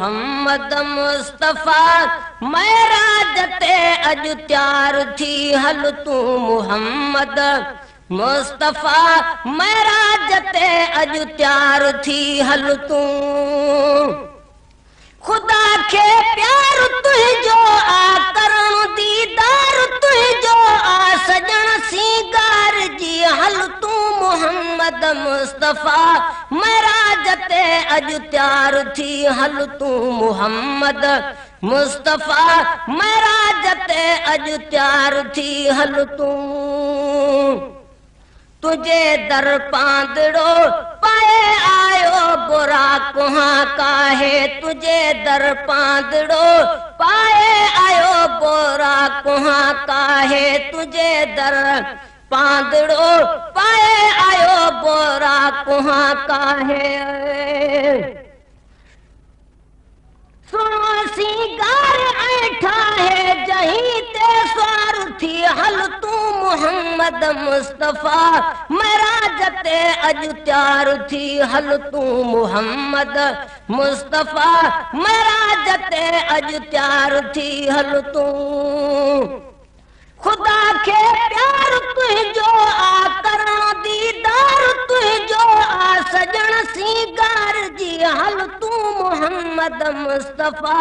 मोहम्मद मुस्तफा महराज ते अज तैयार थी हल तू मोहम्मद मुस्तफा महराज ते अज तैयार थी हल तू खुदा के प्यार तुझो आ करण दीदार तुझो आ सजन सीगार जी हल तू मोहम्मद मुस्तफा महराज ते अज तैयार थी हल तू मोहम्मद मुस्तफा महराज ते अज तैयार थी हल तू तुझे दर पांदड़ो पाए आयो बुरा कुहा काहे तुझे दर पांदड़ो पाए आयो बुरा कुहा काहे तुझे दर पांदड़ो पाए आयो बुरा कुहा काहे सुनो सीगार ऐठा है जहीं ते स्वार थी हल तू मोहम्मद मुस्तफा महराज ते अज तैयार थी हल तू मोहम्मद मुस्तफा महराज ते अज तैयार थी हल तू खुदा के प्यार तुझो आ करण दीदार तुझो आ सजन सीगार जी हल तू मोहम्मद मुस्तफा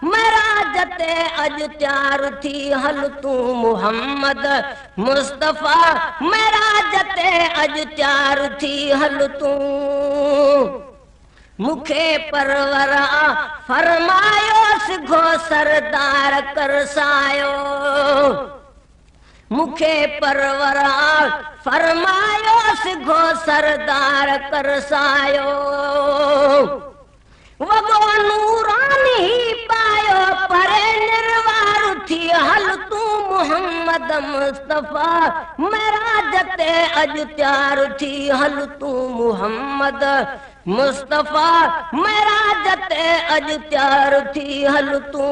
महराज ते अज तैयार थी हल तू मोहम्मद मुस्तफा महराज ते अज तैयार थी हल तू मुखे परवरा फरमायो सिघो सरदार करसायो मुखे परवरा फरमायो सिघो सरदार करसायो वगो नूरानी ही पायो परे निर्वार थी हल तू मोहम्मद मुस्तफा महराज ते अज तैयार थी हल तू मोहम्मद मुस्तफा महराज ते अज तैयार थी हल तू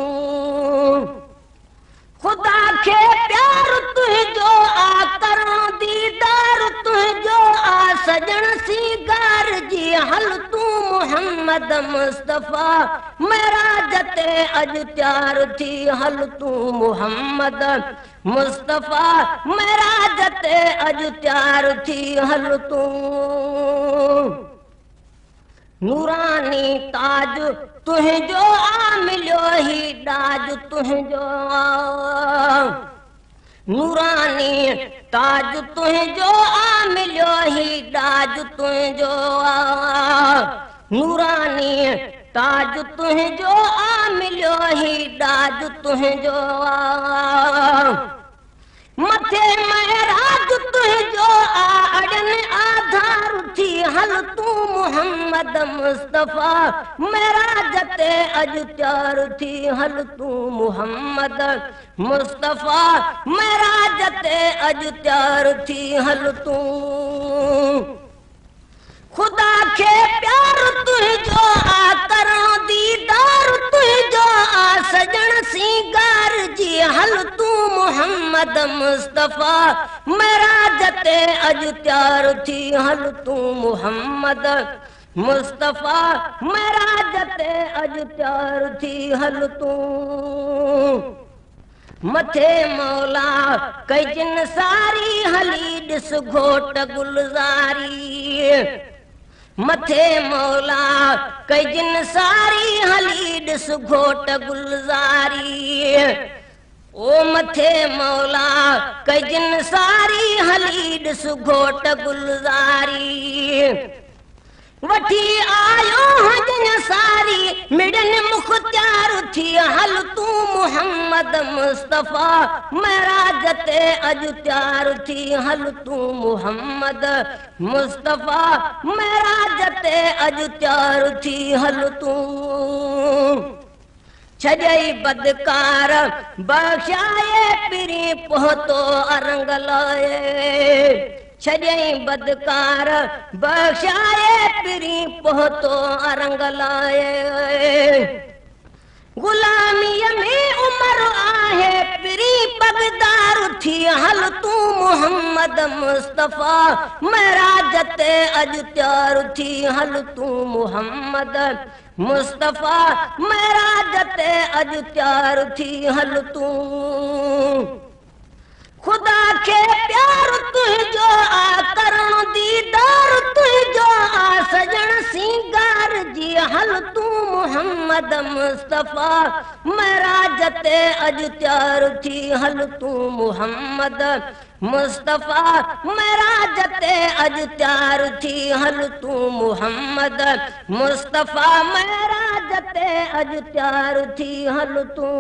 खुदा के प्यार तुझो आ करण दीदार तुझो आ सजन सीगार जी हल तू मोहम्मद मुस्तफा महराज ते अज तैयार थी हल तू मोहम्मद मुस्तफा महराज ते अज तैयार थी हल तू नूरानी ताज तुझो आ मिलो ही दाज तुझो नूरानी ताज तुझो आ मिलो ही दाज तुझो नूरानी ताज तुझो आ मिलो ही दाज तुझो मथे महराज तुझो आ अड़न आधार थी हल तू मोहम्मद मुस्तफा महराज ते अज तैयार थी हल तू मोहम्मद मुस्तफा महराज ते अज तैयार थी हल तू खुदा के प्यार तुझो आ करण दीदार तुझो आ सजन सीगार जी हल तू मोहम्मद मुस्तफा महराज ते अज तैयार थी हल तू मोहम्मद मुस्तफा महराज ते अज तैयार थी हल तू मथे मौला कई जिन सारी हली ॾिस घोट गुलज़ारी मथे मौला कई जिन सारी हली ॾिस घोट गुलज़ारी ओ मथे मौला कई जिन सारी हली ॾिस घोट गुलज़ारी वठी आयो हजन सारी मिड़न मुख्तियार थी हल तू मोहम्मद मुस्तफा महराज ते अज तैयार थी हल तू मोहम्मद मुस्तफा महराज ते अज तैयार थी हल तू छजई बदकार बख्शाए पिरी पहुतो अरंग लाए छजई बदकार बख्शाए पिरी पहुतो अरंग लाए गुलामीअ में उमर आहे पिरी पगदार थी थी हल तू मोहम्मद मुस्तफा महराज ते अज तैयार थी हल तू मोहम्मद मुस्तफा महराज ते अज तैयार थी हल तू खुदा के प्यार तुझो आ करण दीदार तुझो आ सजन सिंगार जी हल तू मोहम्मद मुस्तफा महराज ते अज तैयार थी हल तू मोहम्मद मुस्तफा महराज ते अज तैयार थी हल तू मोहम्मद मुस्तफा महराज ते अज तैयार थी हल तू